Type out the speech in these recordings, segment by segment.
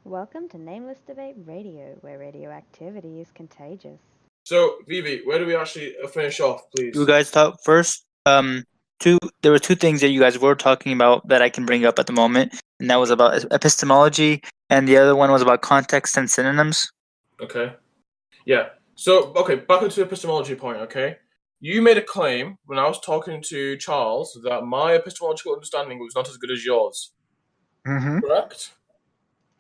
Welcome to Nameless Debate Radio, where radioactivity is contagious. So, Vivi, where do we actually finish off, please? You guys thought first. There were two things that you guys were talking about that I can bring up at the moment, and that was about epistemology, and the other one was about context and synonyms. Okay. Yeah. So, okay, back into the epistemology point, okay? You made a claim when I was talking to Charles that my epistemological understanding was not as good as yours. Mm-hmm. Correct?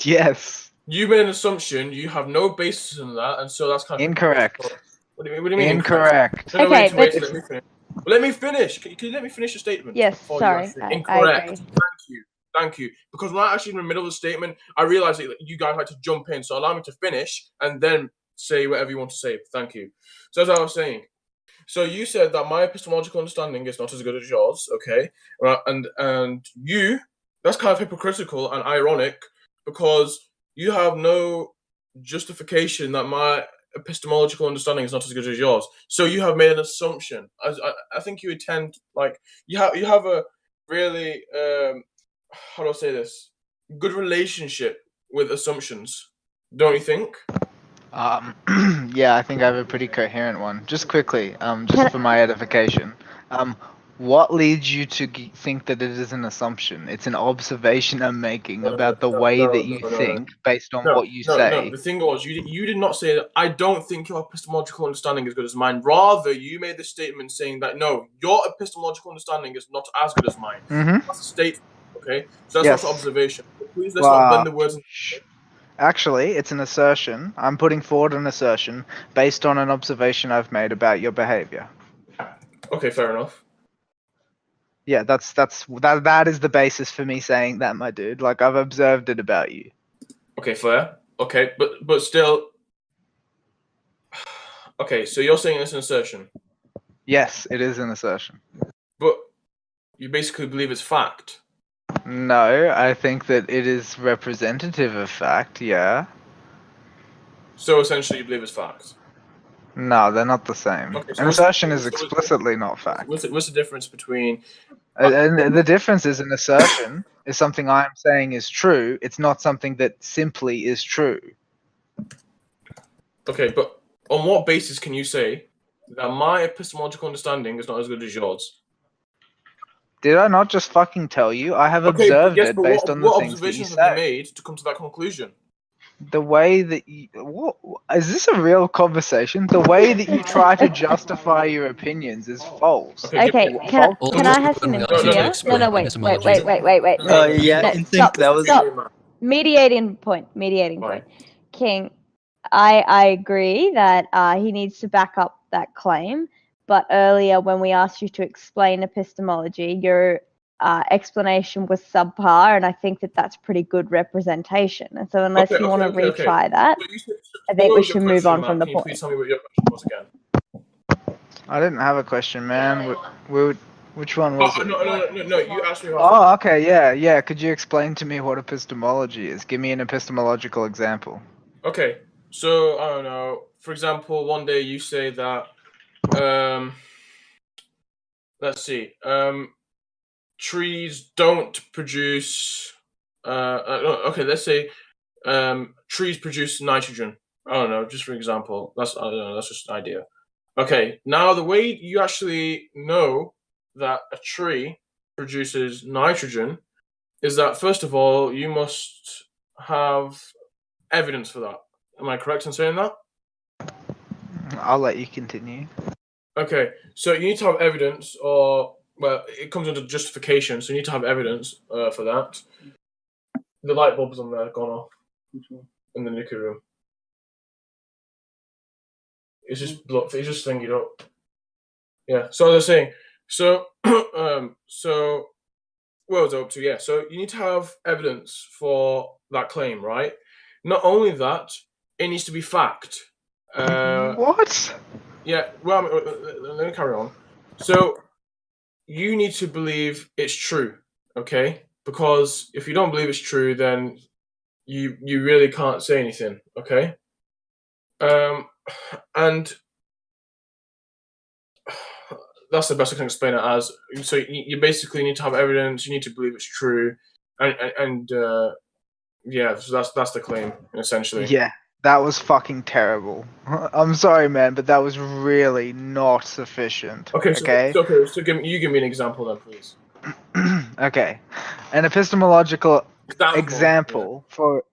Yes. You made an assumption, you have no basis in that, and so that's kind of... Incorrect. What do you mean? Incorrect. No, Okay, wait, let me finish. Let me finish. Can you let me finish the statement? Yes, sorry. Incorrect. I agree. Thank you. Because when I'm actually in the middle of the statement, I realized that you guys like to jump in, so allow me to finish and then say whatever you want to say. Thank you. So as I was saying, so you said that my epistemological understanding is not as good as yours, okay? And you, that's kind of hypocritical and ironic because you have no justification that my epistemological understanding is not as good as yours. So you have made an assumption. I think you attend, like, you have a really, how do I say this? Good relationship with assumptions, don't you think? Yeah, I think I have a pretty coherent one. Just quickly, just for my edification. What leads you to think that it is an assumption? It's an observation I'm making about the way that you think based on what you say. No, the thing was, you did not say that I don't think your epistemological understanding is good as mine. Rather, you made the statement saying that, no, your epistemological understanding is not as good as mine. Mm-hmm. That's a statement, okay? So that's Yes. not an observation. Please let's not blend the words. Actually, it's an assertion. I'm putting forward an assertion based on an observation I've made about your behavior. Okay, fair enough. Yeah, that is the basis for me saying that, my dude. Like, I've observed it about you. Okay, fair. Okay, but still. Okay, so you're saying it's an assertion. Yes, it is an assertion. But you basically believe it's fact. No, I think that it is representative of fact, yeah. So essentially you believe it's fact. No, they're not the same. Okay, so An assertion is explicitly not fact. What's the difference between... And the difference is an assertion is something I'm saying is true. It's not something that simply is true. Okay, but on what basis can you say that my epistemological understanding is not as good as yours? Did I not just fucking tell you? I have observed it based on the things that you say. What observations have you made to come to that conclusion? The way that you... What, is this a real conversation? The way that you try to justify your opinions is false. Okay, can I have some input here? No, wait. Yeah, Stop. that was... Mediating point. King, I agree that he needs to back up that claim, but earlier when we asked you to explain epistemology, your explanation was subpar, and I think that that's pretty good representation. And so unless you want to retry that, I think we should move on from the point. Please tell me what your question was again. I didn't have a question, man. Which one was it? No, you asked me. Oh, okay, yeah. Could you explain to me what epistemology is? Give me an epistemological example. Okay, so, I don't know. For example, one day you say that, let's see, trees don't produce, okay, let's say, trees produce nitrogen. I don't know, just for example. That's just an idea. Okay, now the way you actually know that a tree produces nitrogen is that, first of all, you must have evidence for that. Am I correct in saying that? I'll let you continue. Okay, so you need to have evidence, or, well, it comes under justification, so you need to have evidence for that. The light bulbs on there have gone off in the nuclear room. It's just thinking it up. Yeah, so as I was saying, so what was I up to? Yeah, so you need to have evidence for that claim, right? Not only that, it needs to be fact. What? Yeah, well, let me carry on. So, you need to believe it's true, okay? Because if you don't believe it's true, then you really can't say anything, okay? And that's the best I can explain it as. So, you basically need to have evidence, you need to believe it's true, and Yeah, so that's the claim essentially. Yeah, that was fucking terrible. I'm sorry, man, but that was really not sufficient. Okay, Okay. so give me an example then, please. Okay, an epistemological Example. example for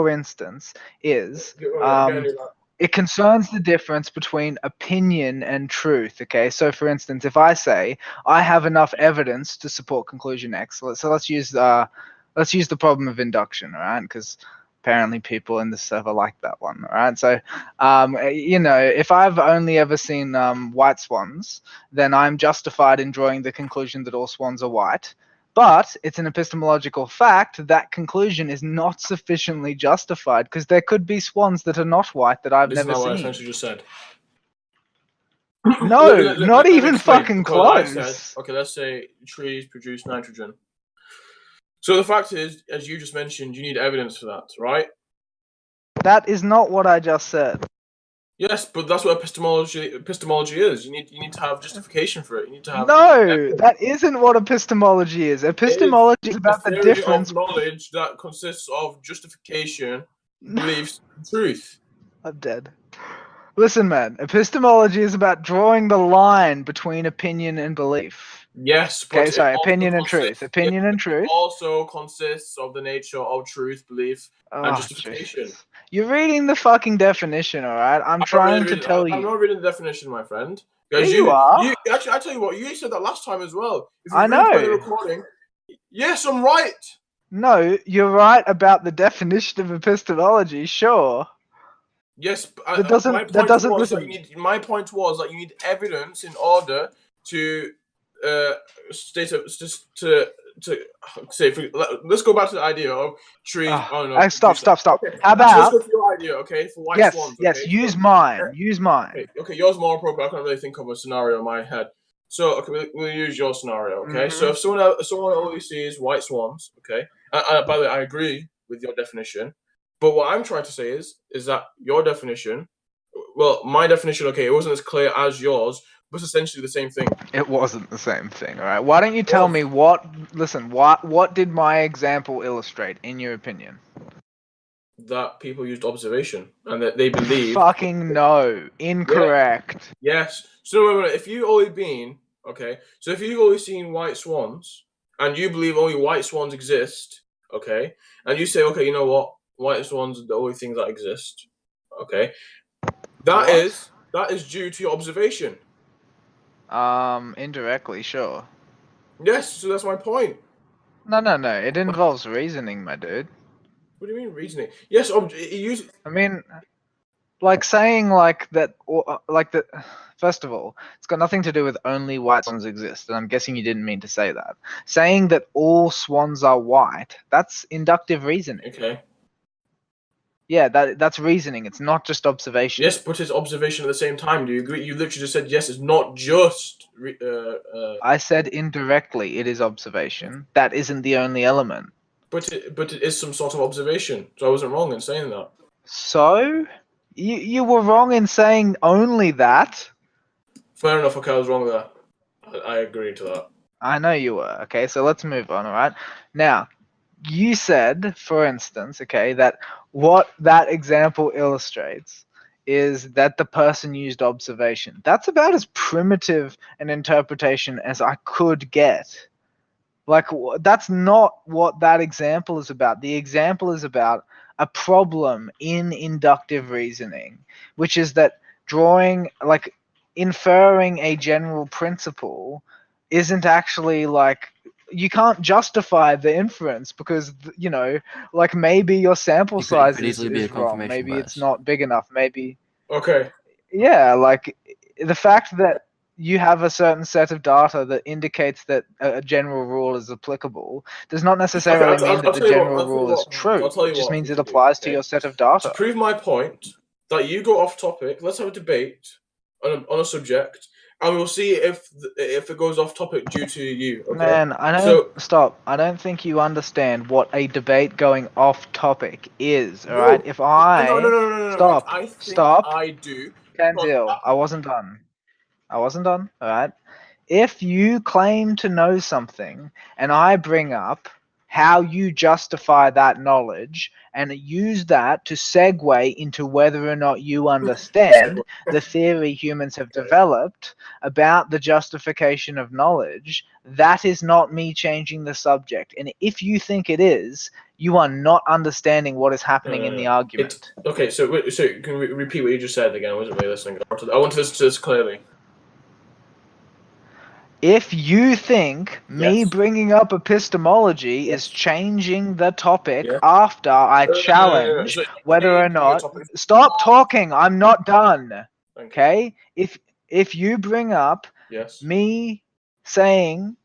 instance, is Yeah. it concerns the difference between opinion and truth. Okay, so for instance, if I say I have enough evidence to support conclusion X, let's use the problem of induction, all right? Because apparently people in the server like that one, all right? So, if I've only ever seen white swans, then I'm justified in drawing the conclusion that all swans are white. But it's an epistemological fact that conclusion is not sufficiently justified because there could be swans that are not white that I've never Isn't that what I seen. essentially just said? No, not even explain, fucking because close. I said, okay, let's say trees produce nitrogen. So the fact is, as you just mentioned, you need evidence for that, right? That is not what I just said. Yes, but that's what epistemology is. You need to have justification for it. You need to have No, that isn't what epistemology is. Epistemology is about the theory difference. of knowledge that consists of justification, beliefs, and truth. I'm dead. Listen, man, epistemology is about drawing the line between opinion and belief. Yes, but Okay, sorry, opinion and truth. Opinion and truth. Also consists of the nature of truth, belief, and justification. Jesus. You're reading the fucking definition, alright? I'm trying to tell you. I'm not reading the definition, my friend. Yeah, you are. Actually, I tell you what, you said that last time as well. If you I know. replay the recording, yes, I'm right. No, you're right about the definition of epistemology, sure. Yes, that doesn't listen. My point was that you need evidence in order to state let's go back to the idea of trees. Stop. Okay. How about let's go to your idea, okay? For white swans. Yes, okay? use mine. Use mine. Okay, yours is more appropriate. I can't really think of a scenario in my head. So okay, we'll use your scenario, okay? Mm-hmm. So if someone only sees white swans, okay. By the way, I agree with your definition, but what I'm trying to say is that your definition, well, my definition, okay, it wasn't as clear as yours, but it's essentially the same thing. It wasn't the same thing, all right? Why don't you tell me what did my example illustrate, in your opinion? That people used observation and that they believe. Fucking no. Incorrect. Yeah. Yes. So if you've only seen white swans and you believe only white swans exist, okay, and you say, okay, you know what? White swans are the only things that exist, okay? That is due to your observation. Indirectly, sure. Yes, so that's my point. No. It involves reasoning, my dude. What do you mean reasoning? Yes, I mean, like saying like that. First of all, it's got nothing to do with only white swans exist, and I'm guessing you didn't mean to say that. Saying that all swans are white, that's inductive reasoning. Okay. Yeah, that's reasoning. It's not just observation. Yes, but it's observation at the same time. Do you agree? You literally just said yes. It's not just. I said indirectly. It is observation. That isn't the only element. But it is some sort of observation. So I wasn't wrong in saying that. So you were wrong in saying only that. Fair enough. Okay, I was wrong there. I agree to that. I know you were. Okay, so let's move on. All right. Now, you said, for instance, okay, that what that example illustrates is that the person used observation. That's about as primitive an interpretation as I could get. Like, that's not what that example is about. The example is about a problem in inductive reasoning, which is that inferring a general principle isn't actually you can't justify the inference because, maybe your sample size is wrong. Maybe it's not big enough. Maybe. Okay. Yeah, the fact that you have a certain set of data that indicates that a general rule is applicable does not necessarily mean that the general rule is true. It just means it applies to your set of data. To prove my point that you go off topic, let's have a debate on a subject, and we'll see if it goes off topic due to you. Okay? Man, stop. I don't think you understand what a debate going off topic is. All right. If no. Stop. I do. Candil, I wasn't done. All right. If you claim to know something and I bring up how you justify that knowledge and use that to segue into whether or not you understand the theory humans have developed about the justification of knowledge. That is not me changing the subject. And if you think it is, you are not understanding what is happening in the argument. Okay, so can we repeat what you just said again? I wasn't really listening. I want to listen to this clearly. If you think me Yes. bringing up epistemology Yes. is changing the topic Yeah. after I No, challenge So, whether or changing the not... topic. Stop talking, I'm not done. Thank you. Okay? If you bring up Yes. me saying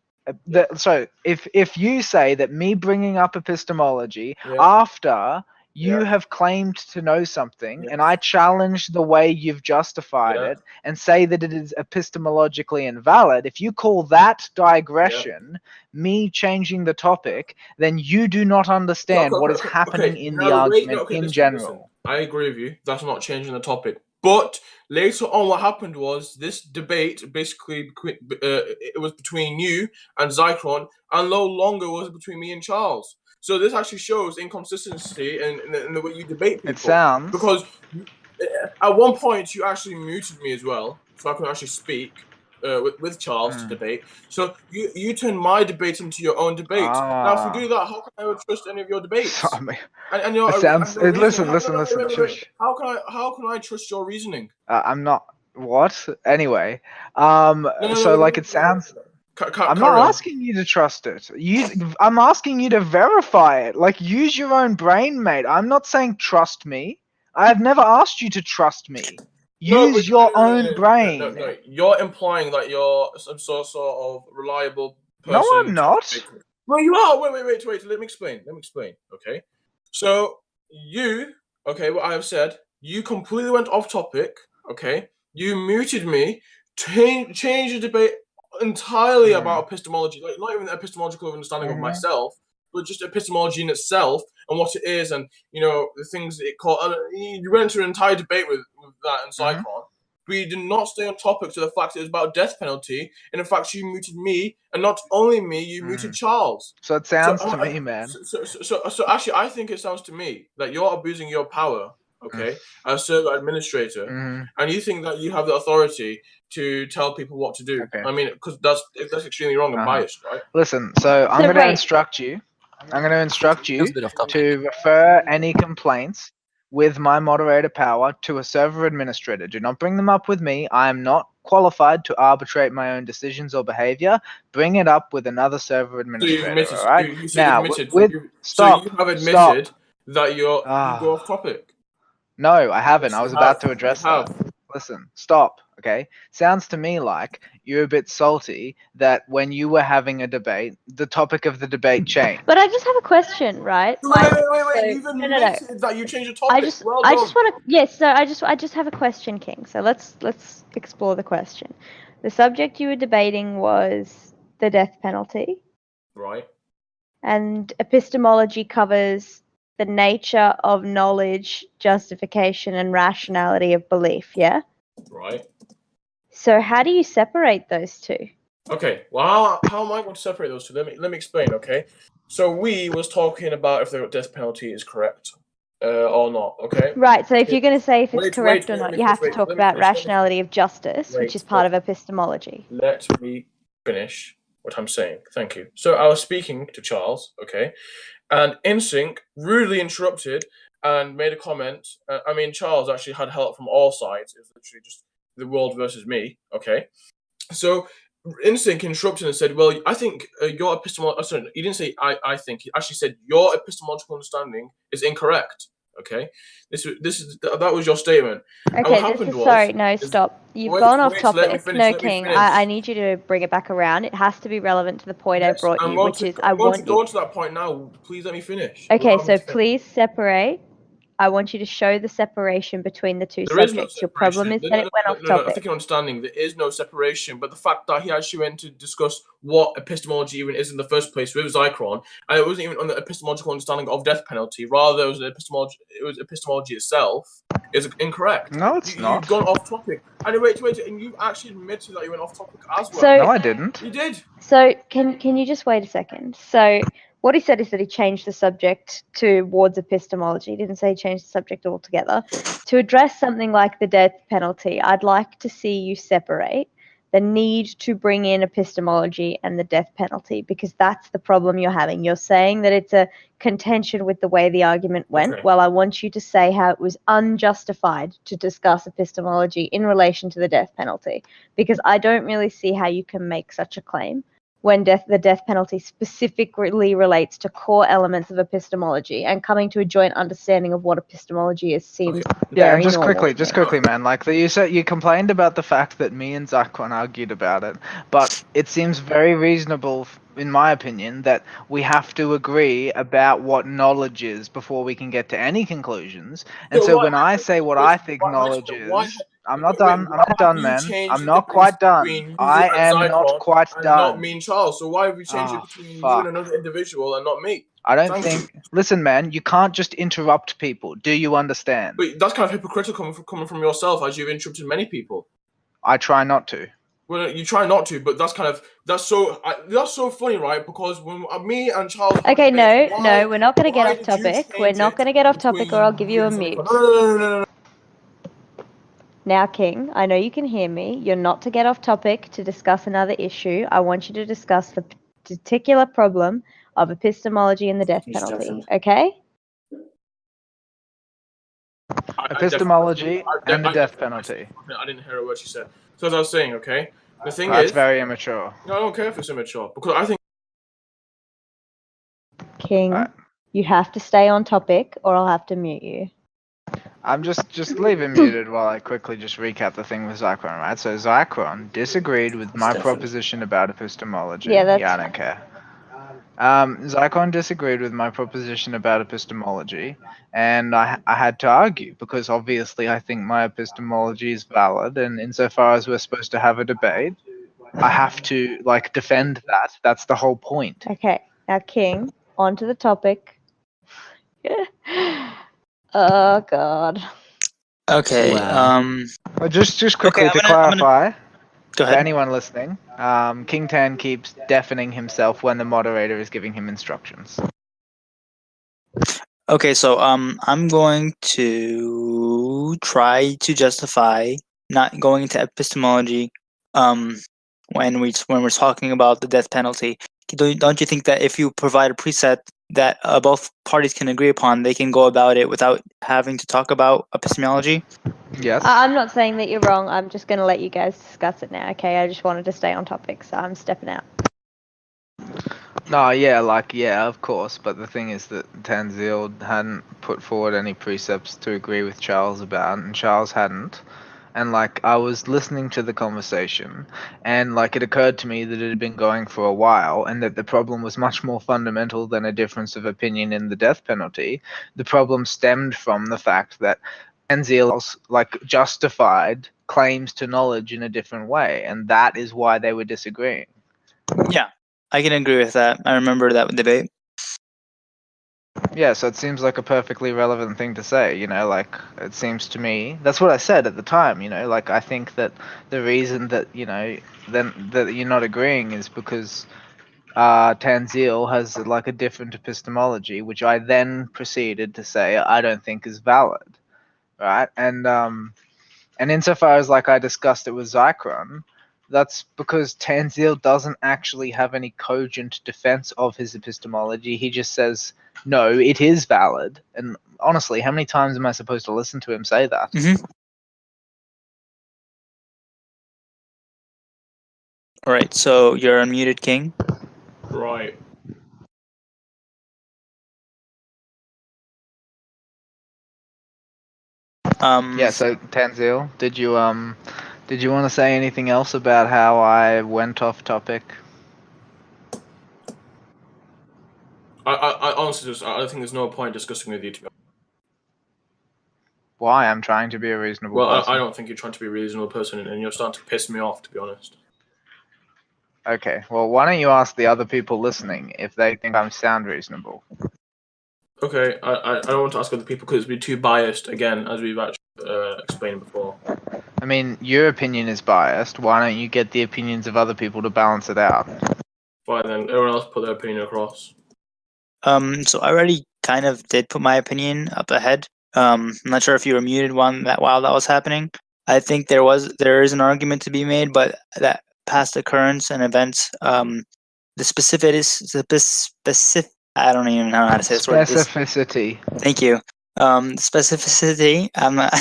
that, so if you say that me bringing up epistemology Yeah. after you Yeah. have claimed to know something, Yes. and I challenge the way you've justified Yeah. it and say that it is epistemologically invalid, if you call that digression me changing the topic, then you do not understand what is happening in the argument in general. Listen. I agree with you. That's not changing the topic. But later on, what happened was this debate basically it was between you and Zychron, and no longer was it between me and Charles. So this actually shows inconsistency in the way you debate people. It sounds... Because at one point you actually muted me as well, so I couldn't actually speak with Charles to debate. So you turned my debate into your own debate. Now, if you do that, how can I trust any of your debates? And your, It sounds... and your Listen. wait. How can I trust your reasoning? I'm not... What? Anyway. It sounds... I'm not asking you to trust it. I'm asking you to verify it. Like, use your own brain, mate. I'm not saying trust me. I have never asked you to trust me. Use your own brain. No. You're implying that you're some sort of reliable person. No, I'm not. Well, you are. Wait. Let me explain. Okay. So what I have said, you completely went off topic. Okay. You muted me. Change the debate entirely about epistemology, like not even the epistemological understanding of myself, but just epistemology in itself and what it is, and the things it called. You went into an entire debate with that and Zychron, but you did not stay on topic to the fact that it was about death penalty, and in fact you muted me, and not only me, you muted Charles. So it sounds to me, man. So actually, I think it sounds to me that you're abusing your power. Okay, as server administrator, and you think that you have the authority to tell people what to do. Okay. I mean, because that's extremely wrong and biased, right? Listen, so I'm going to instruct you. I'm going to instruct you to refer any complaints with my moderator power to a server administrator. Do not bring them up with me. I am not qualified to arbitrate my own decisions or behavior. Bring it up with another server administrator. All right? So you have admitted that you go off topic. No, I haven't. I was about to address that. Listen, stop, okay? Sounds to me like you're a bit salty that when you were having a debate, the topic of the debate changed. But I just have a question, right? Wait. You've admitted that you changed the topic. I just want to... Yes, so I just have a question, King. So let's explore the question. The subject you were debating was the death penalty. Right. And epistemology covers the nature of knowledge, justification, and rationality of belief, yeah? Right. So how do you separate those two? Okay, well, how am I going to separate those two? Let me explain, okay? So we was talking about if the death penalty is correct or not, okay? Right, so if you're going to say if it's correct or not, you have to talk about rationality of justice, which is part of epistemology. Let me finish what I'm saying. Thank you. So I was speaking to Charles, okay? And InSync rudely interrupted and made a comment. Charles actually had help from all sides. It was literally just the world versus me, okay? So InSync interrupted and said, well, I think your epistemological... Sorry, he didn't say I think. He actually said your epistemological understanding is incorrect, okay? That was your statement. Okay, stop. You've gone off topic. King, I need you to bring it back around. It has to be relevant to the point I brought you, which is I want you... I'm going to go to that point now. Please let me finish. Okay, so please separate. I want you to show the separation between the two subjects. Your problem is that it went off topic. I think you're understanding. There is no separation, but the fact that he actually went to discuss what epistemology even is in the first place with Zychron, and it wasn't even on the epistemological understanding of death penalty. Rather, it was epistemology itself. Is incorrect. No, it's not. You've gone off topic. And wait, and you actually admitted that you went off topic as well. So, no, I didn't. You did. So can you just wait a second? So What he said is that he changed the subject towards epistemology. He didn't say he changed the subject altogether. To address something like the death penalty, I'd like to see you separate the need to bring in epistemology and the death penalty, because that's the problem you're having. You're saying that it's a contention with the way the argument went. Okay. Well, I want you to say how it was unjustified to discuss epistemology in relation to the death penalty, because I don't really see how you can make such a claim when the death penalty specifically relates to core elements of epistemology, and coming to a joint understanding of what epistemology is seems Yeah, very just normal quickly, to me. man. Like you said, you complained about the fact that me and Zakwan argued about it, but it seems very reasonable, in my opinion, that we have to agree about what knowledge is before we can get to any conclusions. And so when I say what I think knowledge is, I'm not done. I'm not done, man. I'm not quite done. I am not quite and done. not me and Charles. So why have you changed it between you and another individual and not me? I don't think. Listen, man, you can't just interrupt people. Do you understand? But that's kind of hypocritical coming from yourself, as you've interrupted many people. I try not to. Well, you try not to, but that's so funny, right? Because when me and Charles. Okay, no, we're not going to get off topic. We're not going to get off topic, or I'll give you a mute. No. Now, King, I know you can hear me. You're not to get off topic to discuss another issue. I want you to discuss the particular problem of epistemology and the death penalty, okay? Epistemology and the death penalty. I didn't hear a word she said. So as I was saying, okay, the thing That's is, very immature. No, I don't care if it's immature, because I think King, you have to stay on topic, or I'll have to mute you. I'm just leave him muted while I quickly just recap the thing with Zychron, right? So Zychron disagreed with my proposition about epistemology. Yeah, that's I don't care. Zychron disagreed with my proposition about epistemology, and I had to argue, because obviously I think my epistemology is valid, and insofar as we're supposed to have a debate, I have to, like, defend that. That's the whole point. Okay, now King, on to the topic. Oh, God. Okay. Just quickly Okay, to clarify, Go for ahead. anyone listening, King Tan keeps deafening himself when the moderator is giving him instructions. Okay, so I'm going to try to justify not going into epistemology when we're talking about the death penalty. Don't you think that if you provide a preset that both parties can agree upon, they can go about it without having to talk about epistemology? Yes. I'm not saying that you're wrong. I'm just going to let you guys discuss it now, okay? I just wanted to stay on topic, so I'm stepping out. No, yeah, of course. But the thing is that Tanzil hadn't put forward any precepts to agree with Charles about, and Charles hadn't. And, like, I was listening to the conversation, and, like, it occurred to me that it had been going for a while, and that the problem was much more fundamental than a difference of opinion in the death penalty. The problem stemmed from the fact that Tanzil, like, justified claims to knowledge in a different way, and that is why they were disagreeing. Yeah, I can agree with that. I remember that debate. Yeah, so it seems like a perfectly relevant thing to say, you know, like, it seems to me, that's what I said at the time, you know, like, I think that the reason that, you know, then that you're not agreeing is because Tanzil has, like, a different epistemology, which I then proceeded to say I don't think is valid, right? And insofar as, like, I discussed it with Zychron, that's because Tanzil doesn't actually have any cogent defense of his epistemology. He just says, no, it is valid. And honestly, how many times am I supposed to listen to him say that? Mm-hmm. All right, so you're unmuted, King. right. Yeah, so Tanzil, did you want to say anything else about how I went off topic? I honestly I think there's no point discussing with you. To be honest. Why? I'm trying to be a reasonable person. I don't think you're trying to be a reasonable person, and you're starting to piss me off, to be honest. Okay, well, why don't you ask the other people listening if they think I sound reasonable? Okay, I don't want to ask other people because it'd be too biased, again, as we've actually explained before. I mean, your opinion is biased. Why don't you get the opinions of other people to balance it out? Fine, then everyone else put their opinion across. So I already kind of did put my opinion up ahead. I'm not sure if you were muted while that was happening. I think there is an argument to be made, but that past occurrence and events, the specific. I don't even know how to say this word. Specificity. Thank you. Specificity. I'm not.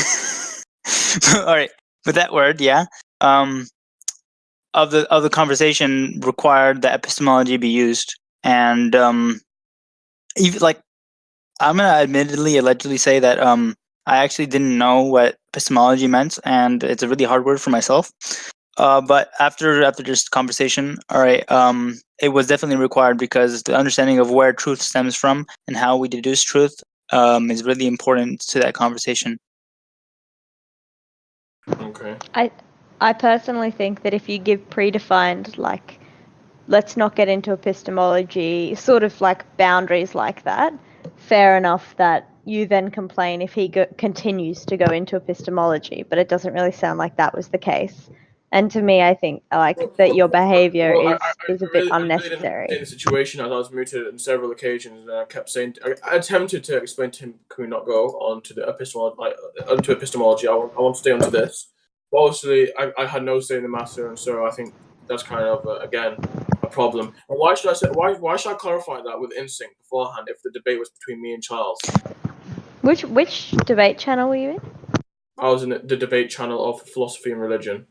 All right, with that word, yeah. Of the conversation required that epistemology be used, and even like I'm gonna allegedly say that I actually didn't know what epistemology meant, and it's a really hard word for myself. But after this conversation, all right, it was definitely required because the understanding of where truth stems from and how we deduce truth is really important to that conversation. Okay. I personally think that if you give predefined, like, let's not get into epistemology, sort of like boundaries like that, fair enough that you then complain if he continues to go into epistemology, but it doesn't really sound like that was the case. And to me, I think that your behavior is a bit unnecessary. In the situation, as I was muted on several occasions, and I kept saying, I attempted to explain to him, can we not go on to the epistemology? I want to stay onto this. But obviously, I had no say in the matter, and so I think that's kind of again a problem. And why should I clarify that with Insync beforehand if the debate was between me and Charles? Which debate channel were you in? I was in the debate channel of philosophy and religion.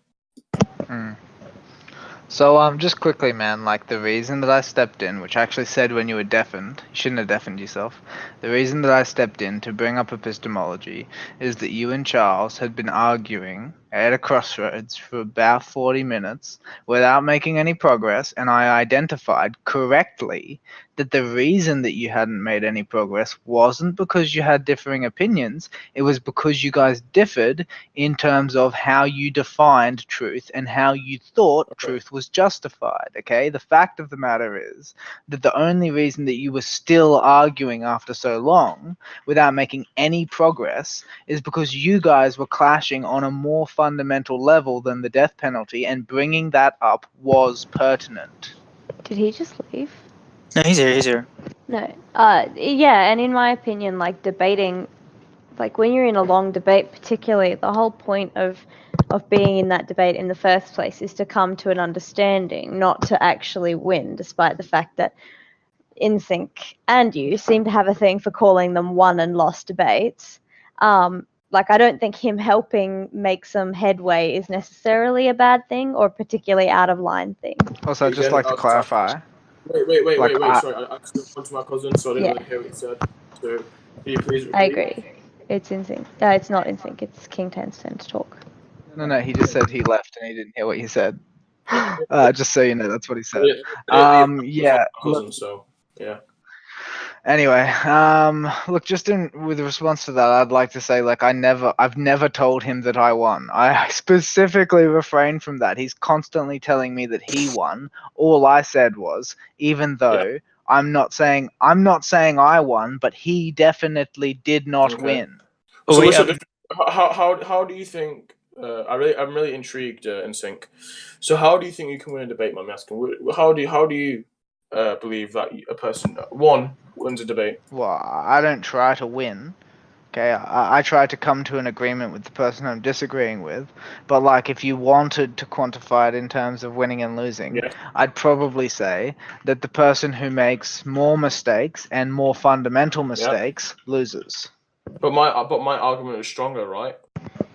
So just quickly, man, like the reason that I stepped in, which I actually said when you were deafened, you shouldn't have deafened yourself. The reason that I stepped in to bring up epistemology is that you and Charles had been arguing at a crossroads for about 40 minutes without making any progress, and I identified correctly that the reason that you hadn't made any progress wasn't because you had differing opinions, it was because you guys differed in terms of how you defined truth and how you thought truth was justified, okay? The fact of the matter is that the only reason that you were still arguing after so long without making any progress is because you guys were clashing on a more fundamental level than the death penalty, and bringing that up was pertinent. Did he just leave? No, he's here. No. Yeah, and in my opinion, like debating, like when you're in a long debate, particularly, the whole point of being in that debate in the first place is to come to an understanding, not to actually win, despite the fact that Insync and you seem to have a thing for calling them won and lost debates. Like, I don't think him helping make some headway is necessarily a bad thing or a particularly out of line thing. Also, I'd just like to clarify. Wait. Sorry, I went to my cousin, so I didn't really hear what he said. So, can you please repeat? I agree. It's Insync. It's not Insync. It's King 10's turn to talk. No, he just said he left and he didn't hear what you said. Just so you know, that's what he said. Yeah. Cousin, so yeah. Anyway, look, just with response to that, I'd like to say, like, I've never told him that I won. I specifically refrained from that. He's constantly telling me that he won. All I said was, even though I'm not saying I won, but he definitely did not win. So how do you think? I'm really intrigued, Insync. So how do you think you can win a debate? I'm asking. How do you believe that a person wins a debate? Well, I don't try to win. Okay, I try to come to an agreement with the person I'm disagreeing with. But like, if you wanted to quantify it in terms of winning and losing, I'd probably say that the person who makes more mistakes and more fundamental mistakes loses. But my argument is stronger, right?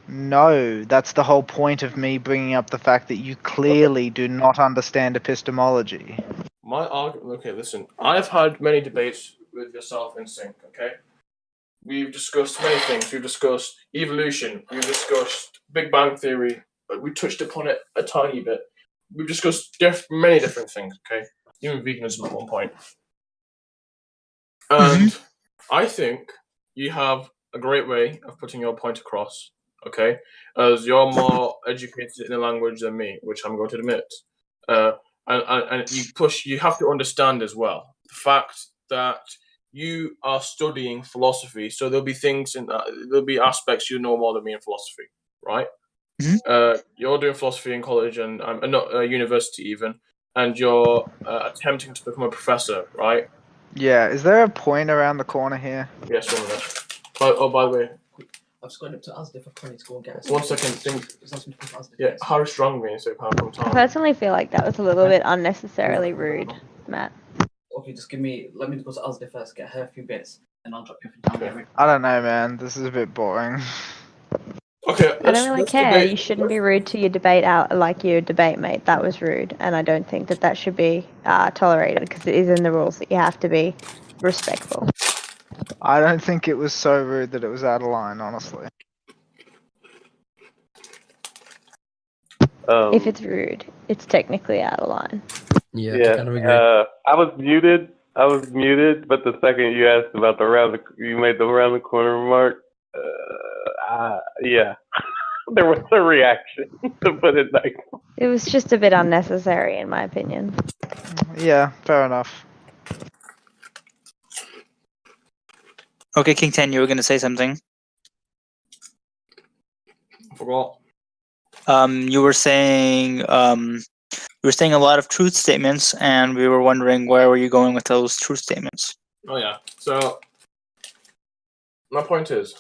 No, that's the whole point of me bringing up the fact that you clearly do not understand epistemology. My argument. Okay, listen. I've had many debates with yourself, Insync. Okay. We've discussed many things. We've discussed evolution. We've discussed Big Bang Theory. We touched upon it a tiny bit. We've discussed many different things, okay? Even veganism at one point. And I think you have a great way of putting your point across, okay? As you're more educated in the language than me, which I'm going to admit. And you have to understand as well the fact that you are studying philosophy, so there'll be things there'll be aspects you know more than me in philosophy, right? You're doing philosophy in college and not university even, and you're attempting to become a professor, right? Yeah, is there a point around the corner here? Yes, one minute. Oh, by the way, I've just gone up to Asda for Connie to go and get us. 1 second. Think. It's not something to Asda. Yeah, Harry Strong me, so can't come I time. personally feel like that was a little bit unnecessarily rude, Matt. Okay, just let me go to Asda first, get her a few bits, and I'll drop you off down there. I don't know, man. This is a bit boring. Okay, I don't really let's care. debate. You shouldn't be rude to your your debate mate. That was rude, and I don't think that should be tolerated because it is in the rules that you have to be respectful. I don't think it was so rude that it was out of line, honestly. If it's rude, it's technically out of line. Yeah, Yeah, I kind of agree. I was muted, but the second you asked about you made the around the corner remark, yeah, there was a reaction, to put it nice. It was just a bit unnecessary, in my opinion. Yeah, fair enough. Okay, King 10, you were going to say something. Forgot. You were saying a lot of truth statements, and we were wondering where were you going with those truth statements. Oh yeah. So my point is,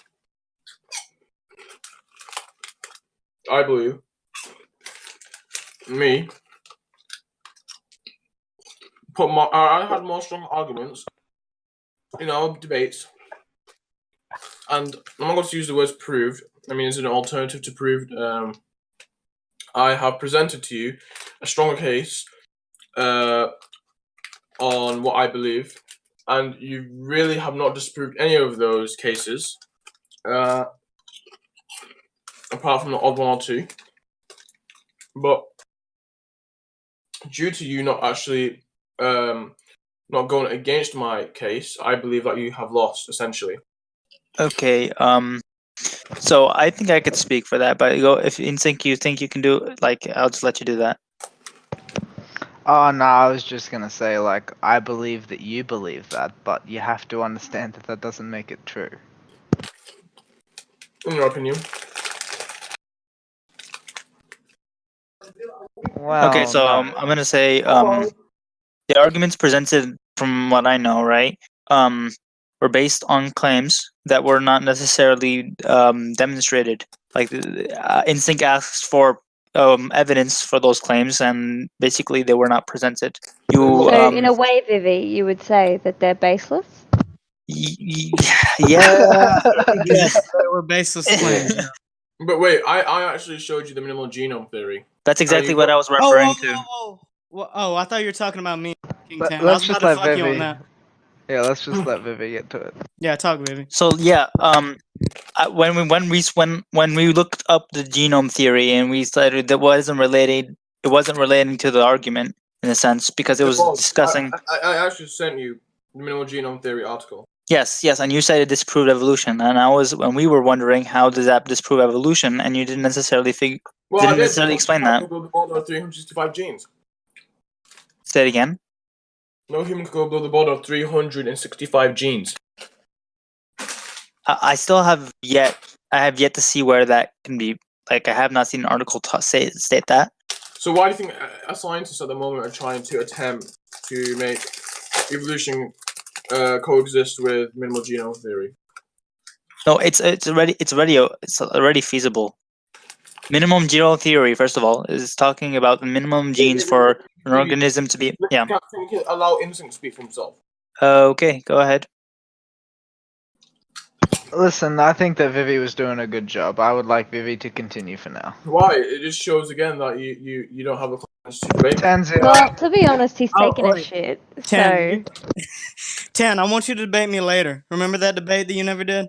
I believe I had more strong arguments in our debates, and I'm not going to use the words proved. I mean, it's an alternative to proved. I have presented to you a stronger case on what I believe, and you really have not disproved any of those cases, apart from the odd one or two. But due to you not actually not going against my case, I believe that you have lost, essentially. Okay, so I think I could speak for that, but if in sync you think you can do it, I'll just let you do that. Oh, no, I was just gonna say, I believe that you believe that, but you have to understand that doesn't make it true. In your opinion. Well, Okay, so no. I'm gonna say the arguments presented, from what I know, right, were based on claims that were not necessarily demonstrated. Like Instinct asks for evidence for those claims, and basically they were not presented. So, in a way, Vivi, you would say that they're baseless? Yeah. Yes, they were baseless claims. Yeah. But wait, I actually showed you the minimal genome theory. That's exactly what I was referring to. I thought you were talking about me, King Let's 10. I was just about to let fuck you on Vivi. that. Yeah, let's just let Vivi get to it. Yeah, talk, baby. So yeah, when we looked up the genome theory and we studied that wasn't relating to the argument in a sense because it was discussing. I actually sent you the minimal genome theory article. Yes, and you said it disproved evolution, and we were wondering how does that disprove evolution, and you didn't necessarily explain that. Go below the border of 365 genes. Say it again. No human could go below the border of 365 genes. I have yet to see where that can be. I have not seen an article state that. So why do you think scientists at the moment are trying to attempt to make evolution coexist with minimal genome theory? No, it's already feasible. Minimum genome theory, first of all, is talking about the minimum genes for an organism to be. Yeah. Can you allow Instinct to speak for himself? Okay, go ahead. Listen, I think that Vivi was doing a good job. I would like Vivi to continue for now. Why? It just shows again that you don't have a class to debate. 10-0. Well, to be honest, he's taking a wait. shit. 10. 10, I want you to debate me later. Remember that debate that you never did?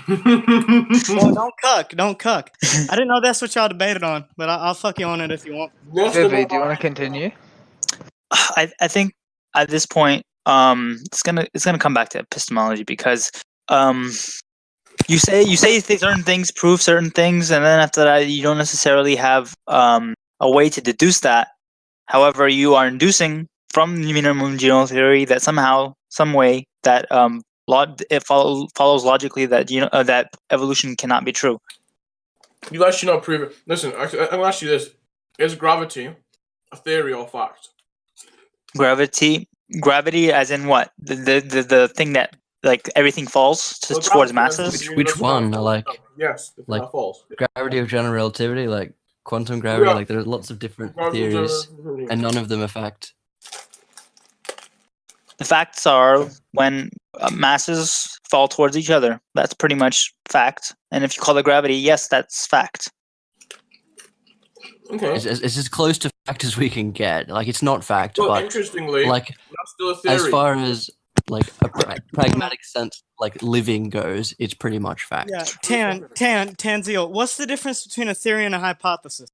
Well, don't cuck. I didn't know that's what y'all debated on, but I'll fuck you on it if you want. Vivi, do you want to continue? I think at this point, it's gonna come back to epistemology because you say certain things prove certain things, and then after that you don't necessarily have a way to deduce that. However, you are inducing from the minimum genome theory that somehow, some way that it follows logically that that evolution cannot be true. You actually not prove it. Listen, I'm gonna ask you this: is gravity a theory or fact? Gravity Gravity, as in what? The thing that like everything falls towards masses. Which one? Like Yes, like that falls. gravity of general relativity, like quantum gravity. Yeah. Like there are lots of different Gravity of general theories, relativity. and none of them are fact. The facts are when masses fall towards each other. That's pretty much fact. And if you call it gravity, yes, that's fact. Okay. It's as close to fact as we can get. Like it's not fact, Well, but interestingly, like that's still a theory. as far as like a pragmatic sense, like living goes, it's pretty much fact. Yeah, Tanzio, what's the difference between a theory and a hypothesis?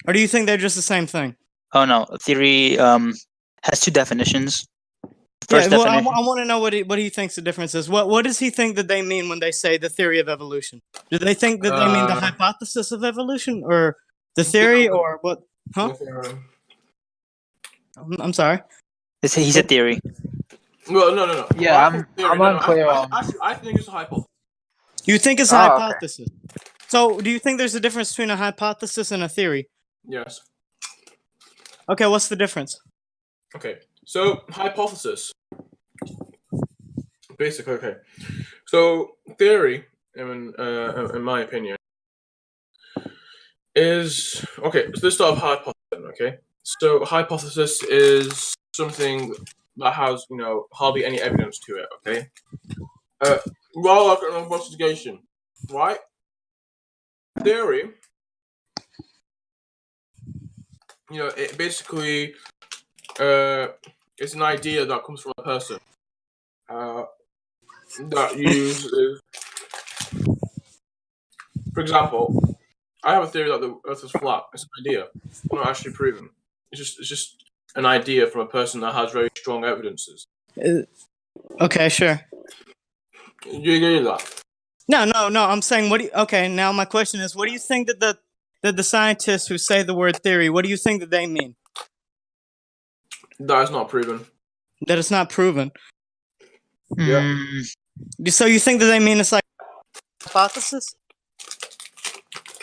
Or do you think they're just the same thing? Oh no, a theory has two definitions. First Yeah, well, I definition. want to know what he thinks the difference is. What does he think that they mean when they say the theory of evolution? Do they think that they mean the hypothesis of evolution, or the theory, or what? Huh? I'm sorry. He said theory. Well, no. Yeah, Well, I'm unclear on. I think it's a hypothesis. You think it's a Oh, okay. hypothesis. So, do you think there's a difference between a hypothesis and a theory? Yes. Okay, what's the difference? Okay. So hypothesis. Basically, okay. So theory, in my opinion, is okay. So let's start with hypothesis. Okay. So hypothesis is something that has hardly any evidence to it. Okay. Well, like an investigation, right? Theory. It basically it's an idea that comes from a person that uses. For example, I have a theory that the Earth is flat. It's an idea, not actually proven. It's just an idea from a person that has very strong evidences. Okay, sure. You agree with that? No. I'm saying, okay, now my question is, what do you think that the scientists who say the word theory, what do you think that they mean? That is not proven. That it's not proven. Yeah. So you think that they mean it's like hypothesis?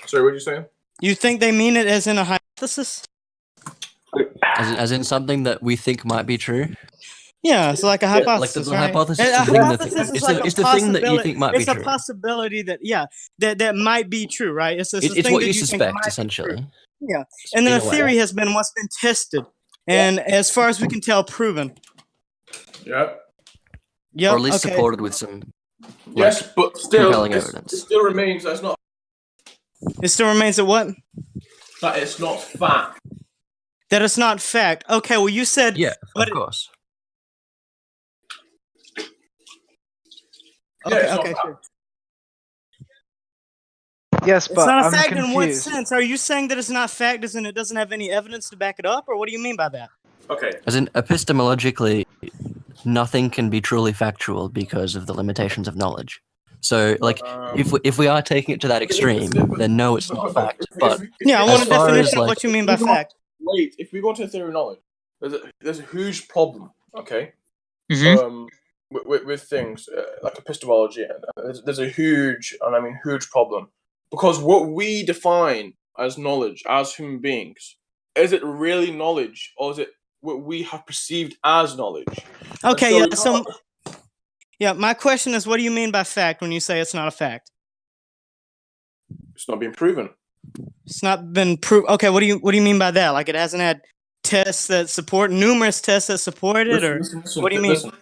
Sorry, what did you say? You think they mean it as in a hypothesis? As in something that we think might be true. Yeah, it's like a hypothesis, like the right? hypothesis A is the thing hypothesis is like it's the thing that you think might be It's a true. possibility that might be true, right? It's It's thing what that you think suspect, might be essentially. true. Yeah, and then a In a way. theory has been what's been tested, and as far as we can tell, proven. Yeah. Yep, Or at least okay. supported with some Yes, but still, compelling it evidence. still remains that it's not. It still remains a what? That it's not fact. That it's not fact. Okay, well you said Yeah, but of course. Yeah, it's not okay, fact. sure. Yes, It's but not a I'm fact in what confused. sense? Are you saying that it's not fact as in it doesn't have any evidence to back it up, or what do you mean by that? Okay. As in epistemologically, nothing can be truly factual because of the limitations of knowledge. So, like, if we are taking it to that extreme, then no, it's not fact. But Yeah, I want as a far as, definition of like- what you mean by fact. Wait, if we go into theory of knowledge, there's a huge problem. Okay. Mhm. With things like epistemology, there's a huge, and I mean huge problem, because what we define as knowledge as human beings, is it really knowledge, or is it what we have perceived as knowledge? Okay, And yeah, so yeah, my question is, what do you mean by fact when you say it's not a fact? It's not being proven. It's not been proved. Okay, what do you mean by that? Like it hasn't had tests that support numerous tests that support it, or Listen, what do you mean? listen.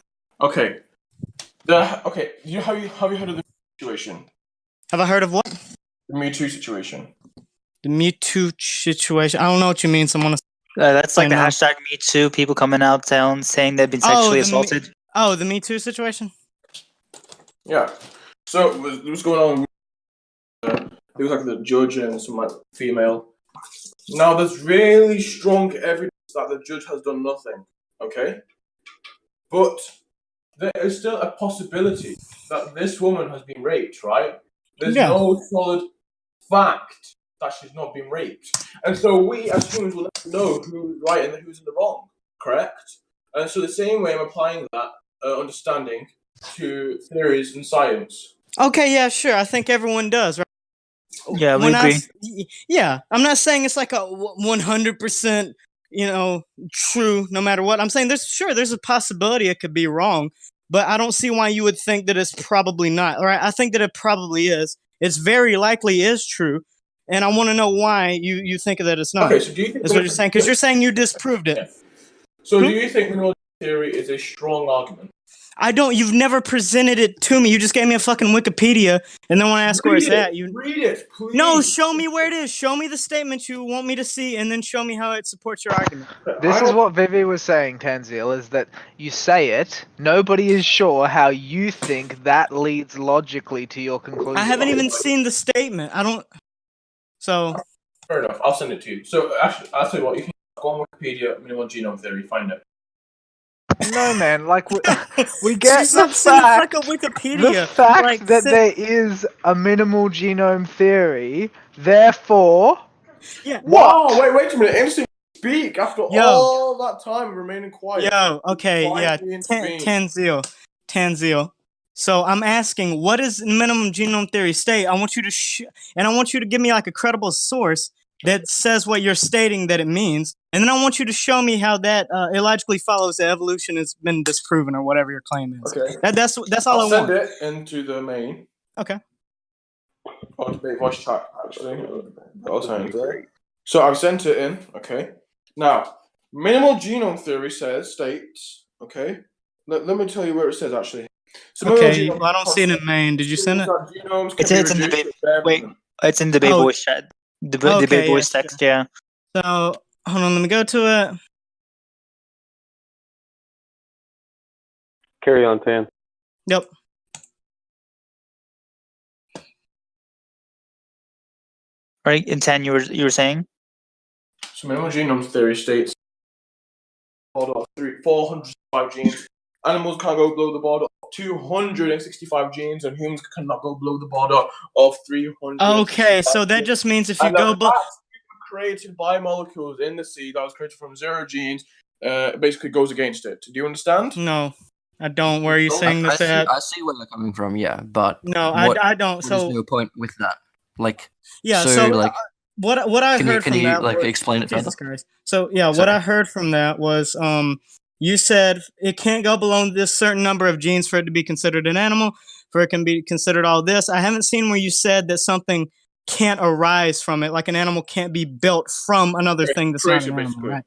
Okay. Have you heard of the situation? Have I heard of what? The Me Too situation. The Me Too situation. I don't know what you mean. Someone. That's like I the know. hashtag Me Too. People coming out saying they've been sexually assaulted. The Me Too situation. Yeah. So it was going on. It was like the judge and some like female. Now there's really strong evidence that the judge has done nothing. Okay. But there is still a possibility that this woman has been raped, right? There's Yeah. no solid fact that she's not been raped. And so we as humans will never know who's right and who's in the wrong, correct? And so the same way I'm applying that understanding to theories in science. Okay, yeah, sure. I think everyone does, right? Yeah, we when I agree. s- y- yeah, I'm not saying it's like a 100%, true no matter what. I'm saying there's a possibility it could be wrong, but I don't see why you would think that it's probably not. All right, I think that it probably is. It's very likely is true, and I want to know why you think that it's not. Okay, so do you think Is what you're saying? Because you're saying you disproved it. Yeah. So do you think mineral theory is a strong argument? I don't. You've never presented it to me. You just gave me a fucking Wikipedia, and then when I ask where it's at, Read it, please. No, show me where it is. Show me the statement you want me to see, and then show me how it supports your argument. This is what Vivi was saying, Tanzil, is that you say it, nobody is sure how you think that leads logically to your conclusion. I haven't even seen the statement. I don't. So. Fair enough. I'll send it to you. So actually, I'll tell you what. You can go on Wikipedia, minimal genome theory, find it. No, man, like, we So get the fact, Wikipedia. that there is a minimal genome theory, therefore... Yeah. Wow, wait a minute. Interesting speak after all that time remaining quiet. Okay, yeah. Tanzil. So I'm asking, what does minimum genome theory state? I want you to and I want you to give me like a credible source that says what you're stating that it means, and then I want you to show me how that illogically follows that evolution has been disproven or whatever your claim is. Okay. That's all I'll I want. send it into the main. Okay. Or debate voice chat, actually. I'll send it there. So I've sent it in. Okay. Now, minimal genome theory states. Okay. Let me tell you where it says actually. So Okay. Well, I don't see it in main. Did you send it? It's in debate. Wait, it's in debate voice chat. Debate voice text. Yeah. So hold on. Let me go to it. Carry on, Tan. Yep. Right, and Tan, you were saying? So minimal genome theory states 465 genes. Animals can't go below the border of 265 genes, and humans cannot go below the border of 300. Okay, so that just means if you go below, created by molecules in the seed that was created from 0 genes, basically goes against it. Do you understand? No, I don't. Where are you saying this at? I see where you're coming from, yeah, but no, I don't. There's So no point with that. Like, yeah, so like, what I heard can from you that like was, explain it further? Jesus Christ. So yeah, what I heard from that was you said it can't go below this certain number of genes for it to be considered an animal, for it can be considered all this. I haven't seen where you said that something can't arise from it, like an animal can't be built from another thing that's not an animal, right?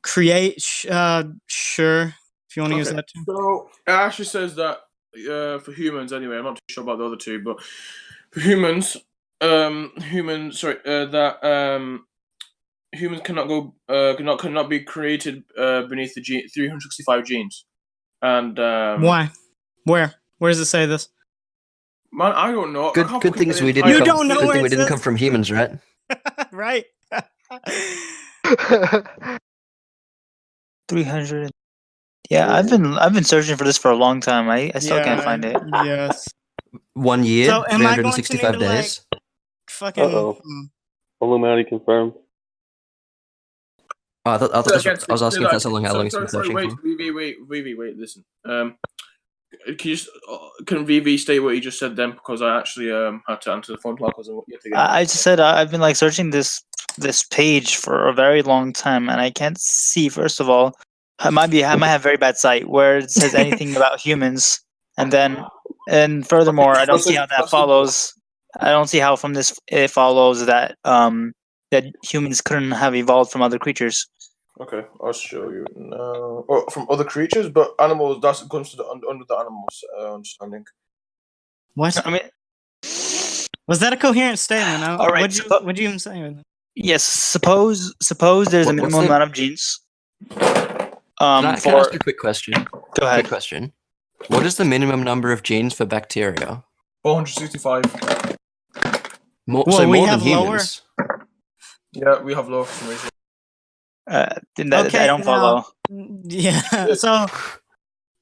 Create, sure, if you want to use that too. So it actually says that for humans, anyway. I'm not too sure about the other two, but for humans, humans cannot go cannot be created beneath the 365 genes. And why? Where does it say this? Man, I don't know. Good things we didn't. You come, don't know good where thing we it didn't says? come from humans, right? Right. 300. Yeah, I've been searching for this for a long time. I still can't find it. Yes. 1 year, So am I going to need 365 to, days. Fucking. Illuminati confirmed. Oh, I was asking if that's how long it's been searching wait, for. Wait, listen. Can VV state what you just said then? Because I actually had to answer the phone call because I just said I've been like searching this page for a very long time, and I can't see. First of all, I might have very bad sight where it says anything about humans, and furthermore, I don't see how that follows. I don't see how from this it follows that that humans couldn't have evolved from other creatures. Okay, I'll show you now. Oh, from other creatures, but animals. That's comes to under the animals understanding. What? I mean, was that a coherent statement? All right. What'd you even say with that? Yes. Suppose there's a minimum amount of genes. Can I ask a quick question? Go ahead. Quick question. What is the minimum number of genes for bacteria? 465. More we than have humans. Yeah, we have lower for some reason. I don't follow. Yeah. So,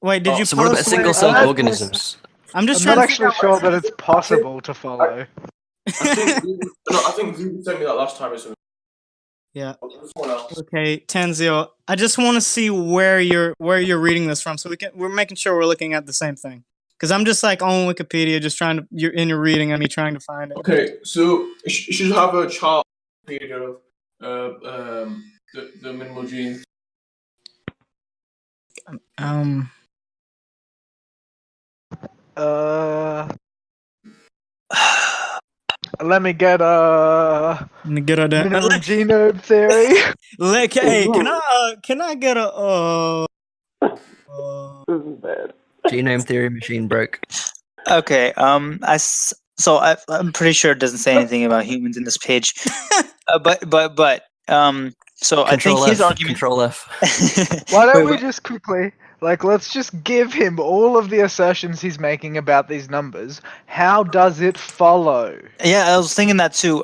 wait, did you? So what about single-celled organisms? I'm just not trying actually sure that it's possible to follow. I think you sent me that last time. Yeah. Someone else. Okay, Tanzil. I just want to see where you're reading this from, so we're making sure we're looking at the same thing. Because I'm just like on Wikipedia, just trying to. You're in your reading of me trying to find it. Okay, so you should have a chart of the minimal genes. Let me get a minimal genome theory. Hey, can I get a This is bad. Genome theory machine broke. Okay. I'm pretty sure it doesn't say anything about humans in this page. So I think his argument. Control F. Why don't we just quickly, let's just give him all of the assertions he's making about these numbers. How does it follow? Yeah, I was thinking that too.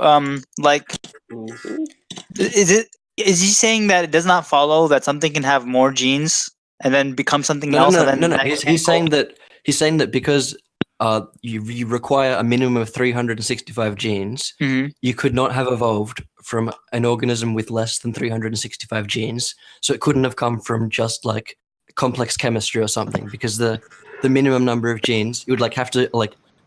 Is he saying that it does not follow that something can have more genes and then become something else? No. He's saying that because you require a minimum of 365 genes, you could not have evolved from an organism with less than 365 genes. So it couldn't have come from just like complex chemistry or something, because the minimum number of genes, you would have to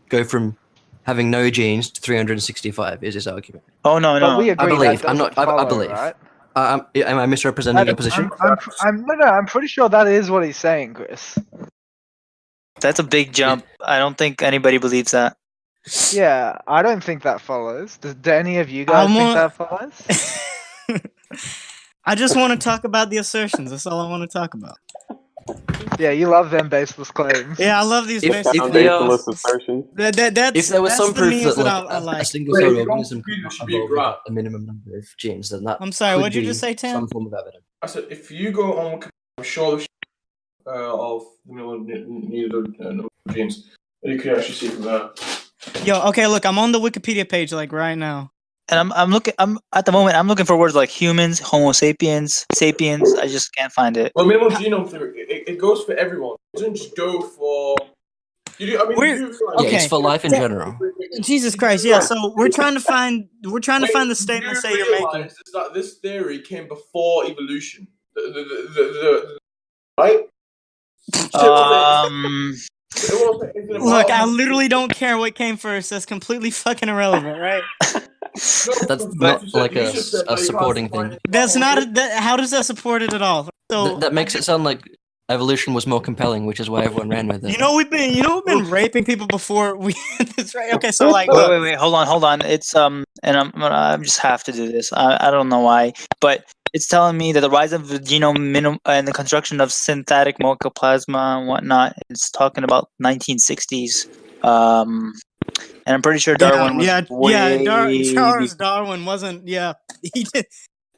go from having no genes to 365 is his argument. Oh no. But we agree I believe. that I'm not. follow, I believe. Right? Am I misrepresenting your position? I'm pretty sure that is what he's saying, Chris. That's a big jump. I don't think anybody believes that. Yeah, I don't think that follows. Do any of you guys think that follows? I just want to talk about the assertions. That's all I want to talk about. Yeah, you love them baseless claims. Yeah, I love these baseless Baseless assertions. If there was some proof that I a single cell organism could evolve without a minimum number of genes, then that I'm sorry, what'd you just say, Tim? Some form of evidence. I said, if you go on Wikipedia, I'm sure of the genes, you can actually see from that. Yo, okay, look, I'm on the Wikipedia page right now. And I'm at the moment I'm looking for words like humans, Homo sapiens, sapiens. I just can't find it. Well, minimal genome theory, it goes for everyone. It doesn't just go for. It's for life in general. Jesus Christ, yeah. So we're trying to find the statement say you're making. That this theory came before evolution. Right? Look, I literally don't care what came first. That's completely fucking irrelevant, right? That's not like a supporting thing. That's not. How does that support it at all? So that makes it sound like evolution was more compelling, which is why everyone ran with it. We've been raping people before we had this, right? Okay, so wait, hold on. It's and I just have to do this. I don't know why, but it's telling me that the rise of the genome and the construction of synthetic mycoplasma and whatnot. It's talking about 1960s. And I'm pretty sure Darwin was Charles Darwin wasn't. Yeah, he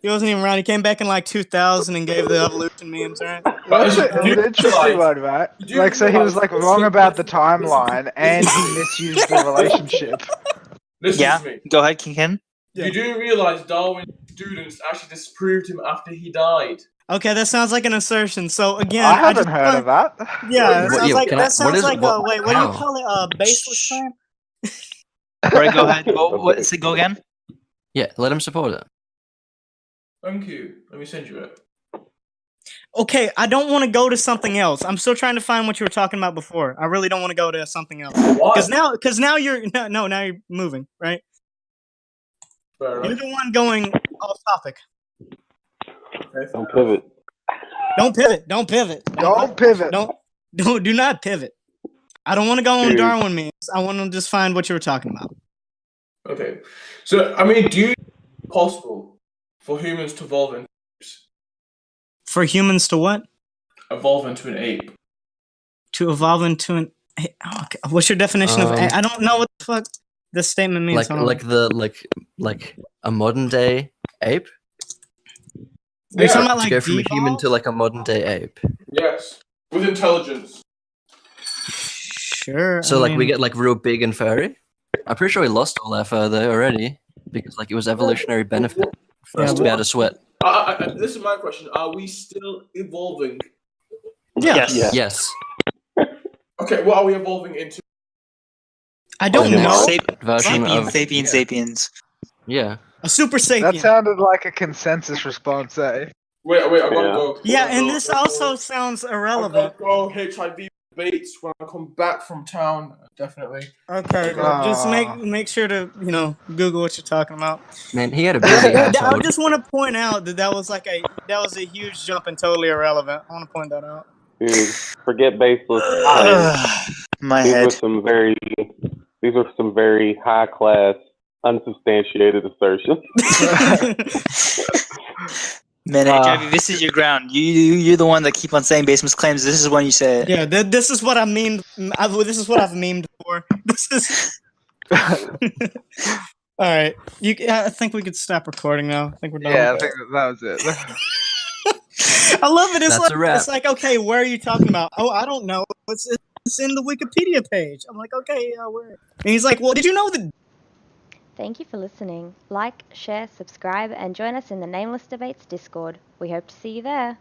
wasn't even around. He came back in 2000 and gave the evolution memes, right? That's an interesting one, right? So he was wrong about the timeline and he misused the relationship. Listen to me. Go ahead, Ken. You do realize Darwin's students actually disproved him after he died. Okay, that sounds like an assertion. So again, I haven't heard of that. Yeah, that sounds like what do you call it? A baseless claim. Alright, go ahead. Go again. Yeah, let him support it. Thank you. Let me send you it. Okay, I don't want to go to something else. I'm still trying to find what you were talking about before. I really don't want to go to something else. Because now you're now you're moving, right? You're the one going off topic. Don't pivot. Don't pivot. Don't pivot. Don't pivot. Do not pivot. I don't want to go on Darwin memes. I want to just find what you were talking about. Okay. So, do you think it's possible for humans to evolve into apes? For humans to what? Evolve into an ape. To evolve into an ape? Okay. What's your definition of ape? I don't know what the fuck this statement means. Like a modern day ape? Are you talking about to go from a human to a modern day ape? Yes. With intelligence. Sure. So we get real big and furry? I'm pretty sure we lost all our fur though already. Because it was evolutionary benefit for us to be able to sweat. This is my question. Are we still evolving? Yes. Okay, what are we evolving into? I don't know. Sapiens. Yeah. A super sapien. That sounded like a consensus response, eh? Wait, I gotta go. Yeah, and this also sounds irrelevant. Go HIV debates when I come back from town. Definitely. Okay, just make sure to Google what you're talking about. Man, he had a busy I household. just want to point out that was a huge jump and totally irrelevant. I want to point that out. Dude, forget baseless claims. My These head. were some very high class, unsubstantiated assertions. Man, Javi, this is your ground. You're the one that keep on saying baseless claims. This is when you say it. Yeah, this is what I memed. This is what I've memed for. This is. All right, I think we could stop recording now. I think we're done. Yeah, I with think that was it. I love it. That's a wrap. It's like, okay, where are you talking about? Oh, I don't know. It's in the Wikipedia page. I'm like, okay, where? And he's like, well, did you know that? Thank you for listening. Like, share, subscribe, and join us in the Nameless Debates Discord. We hope to see you there.